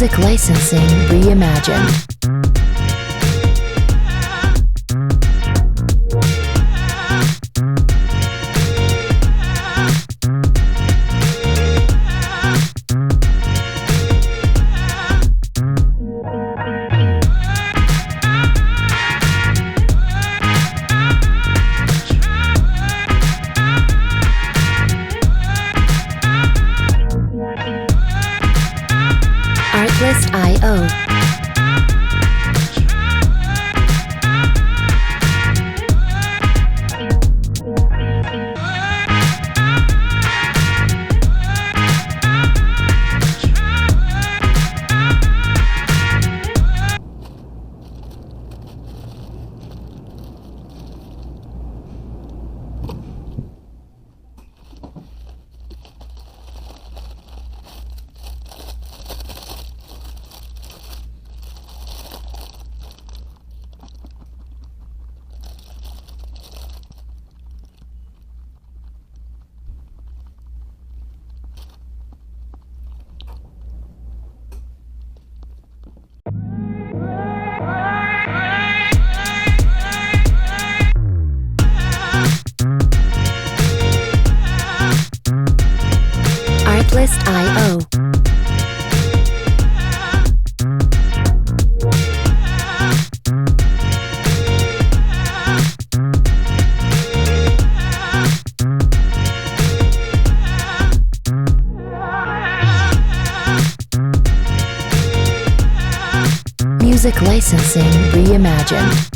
Music licensing reimagined. Artlist.io. Artlist.io. Music licensing reimagined.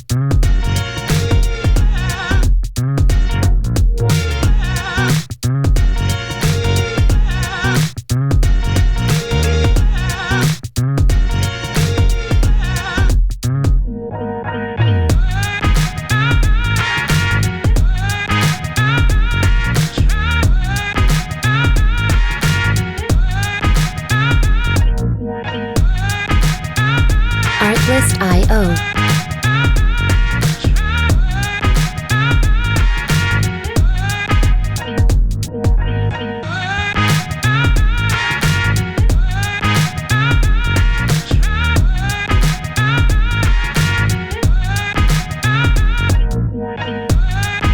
Artlist.io.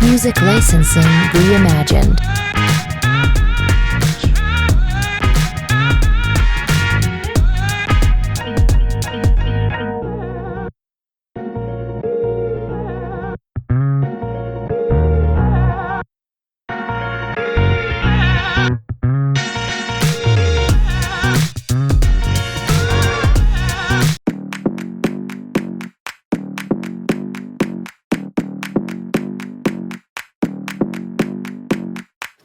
Music licensing reimagined.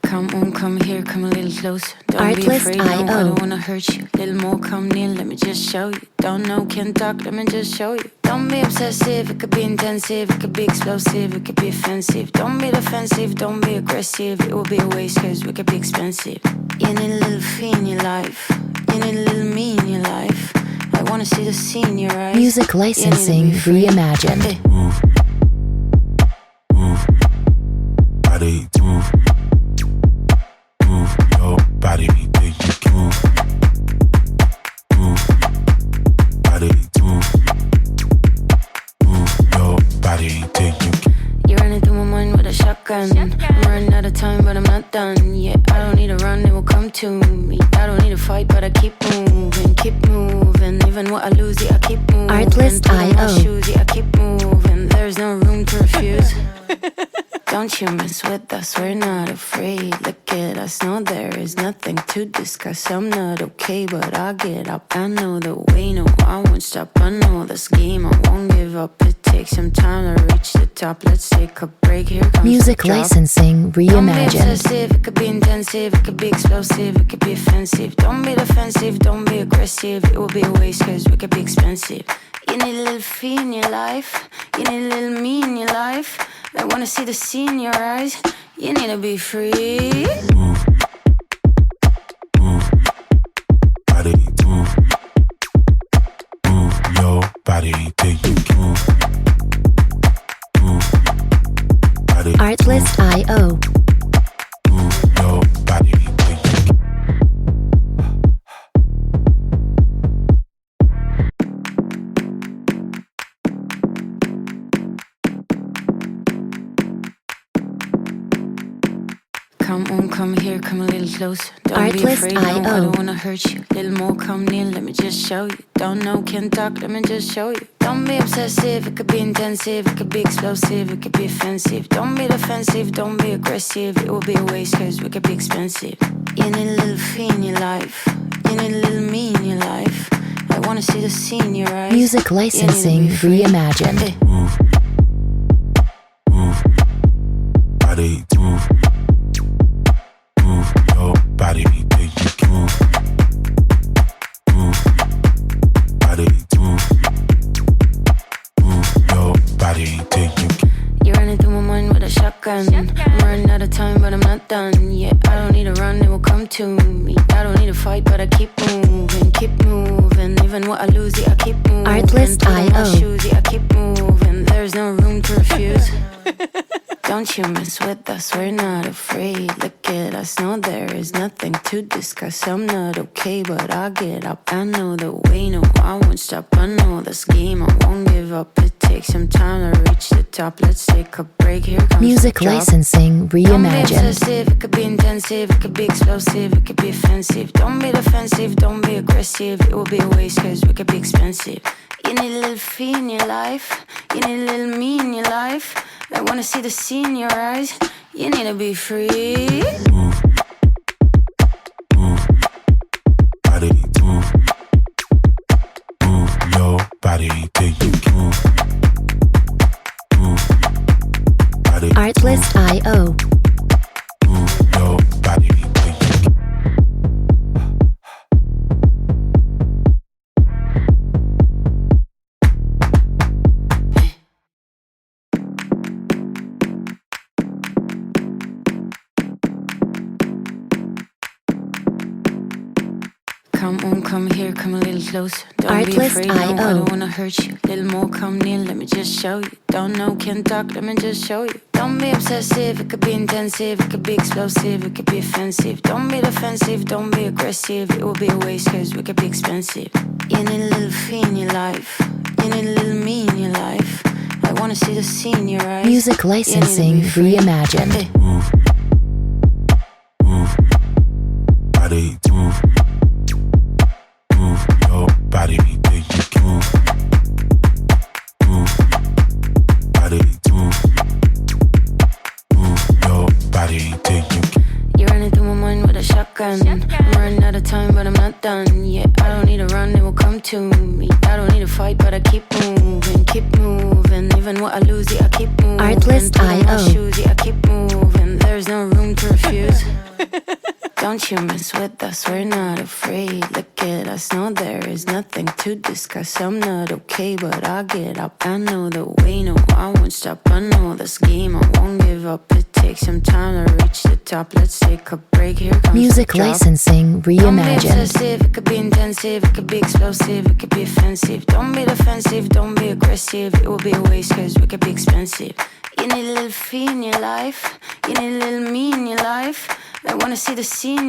Come on, come here, come a little closer. Don't be afraid, no, I don't wanna hurt you. Little more, come near, let me just show you. Don't know, can't talk, let me just show you. Don't be obsessive, it could be intensive, it could be explosive, it could be offensive. Don't be defensive, don't be aggressive, it will be a waste cause we could be expensive. You need a little fee in your life, you need a little me in your life. I wanna see the scene in your eyes. Music licensing reimagined. Move, move, body, move. Move your body, do you move? Move, body, move. Move your body, do you? You're running through my mind with a shotgun. I'm running out of time, but I'm not done. Yeah, I don't need to run, it will come to me. I don't need to fight, but I keep moving, keep moving. Even what I lose, yeah, I keep moving. Artlist.io. Shoes, yeah, I keep moving. There's no room to refuse. Don't you mess with us, we're not afraid. Look at us, no, there is nothing to discuss. I'm not okay, but I'll get up. I know the way, no, I won't stop. I know this game, I won't give up. It takes some time to reach the top. Let's take a break, here comes Music the drop. licensing Don't be reimagined. obsessive, it could be intensive, it could be explosive, it could be offensive. Don't be defensive, don't be aggressive, it will be a waste cause we could be expensive. You need a little fee in your life, you need a little me in your life. I wanna see the sea in your eyes, you need to be free. Move, move, body, move. Move your body, do you move? Move, body, Artlist.io. move your body, do you? come here, come a little closer. Don't be Artlist afraid, no, I IO. don't wanna hurt you. Little more, come near, let me just show you. Don't know, can't talk, let me just show you. Don't be obsessive, it could be intensive, it could be explosive, it could be offensive. Don't be defensive, don't be aggressive, it will be a waste cause we could be expensive. You need a little fee in your life, you need a little me in your life. I wanna see the sea in your eyes. Music licensing reimagined. Move, move, body, move, move your body, till you can move, move, body, move, move your body, till you can. You're running through my mind with a shotgun. I'm running out of time, but I'm not done. Yeah, I don't need to run, it will come to me. I don't need to fight, but I keep moving, keep moving. Even what I lose, yeah, I keep moving. Artlist Put on my IO. shoes, yeah, I keep moving. There's no room to refuse. Don't you mess with us, we're not afraid. Look at us, no, there is nothing to discuss. I'm not okay, but I'll get up. I know the way, no, I won't stop. I know this game, I won't give up. It takes some time to reach the top. Let's take a break, here comes Music the drop. licensing Don't be reimagined. obsessive, it could be intensive, it could be explosive, it could be offensive. Don't be defensive, don't be aggressive, it will be a waste cause we could be expensive. You need a little fee in your life, you need a little me in your life. I wanna see the sea in your eyes, you need to be free. Move, move, body, move, move your body, till you can move, move, body, Artlist IO. move your body, till you can. Come on, come here, come a little closer. Don't be Artlist afraid, no, I IO. don't wanna hurt you. Little more, come near, let me just show you. Don't know, can't talk, let me just show you. Don't be obsessive, it could be intensive, it could be explosive, it could be offensive. Don't be defensive, don't be aggressive, it will be a waste cause we could be expensive. You need a little fee in your life, you need a little me in your life. I wanna see the sea in your eyes. Music You need licensing to be free. reimagined. Move, move, body, move, move your body, till you can move, move, body, move, move your body, till you can. You're running through my mind with a shotgun. I'm running out of time, but I'm not done. Yeah, I don't need to run, it will come to me. I don't need to fight, but I keep moving, keep moving. Even what I lose, yeah, I keep moving. Artlist Put on my IO. shoes, yeah, I keep moving. There's no room to refuse. Don't you mess with us, we're not afraid. Look at us, no, there is nothing to discuss. I'm not okay, but I'll get up. I know the way, no, I won't stop. I know this game, I won't give up. It takes some time to reach the top. Let's take a break, here comes Music the drop. licensing Don't be reimagined. obsessive, it could be intensive, it could be explosive, it could be offensive. Don't be defensive, don't be aggressive, it will be a waste cause we could be expensive. You need a little fee in your life, you need a little me in your life. I wanna see the sea in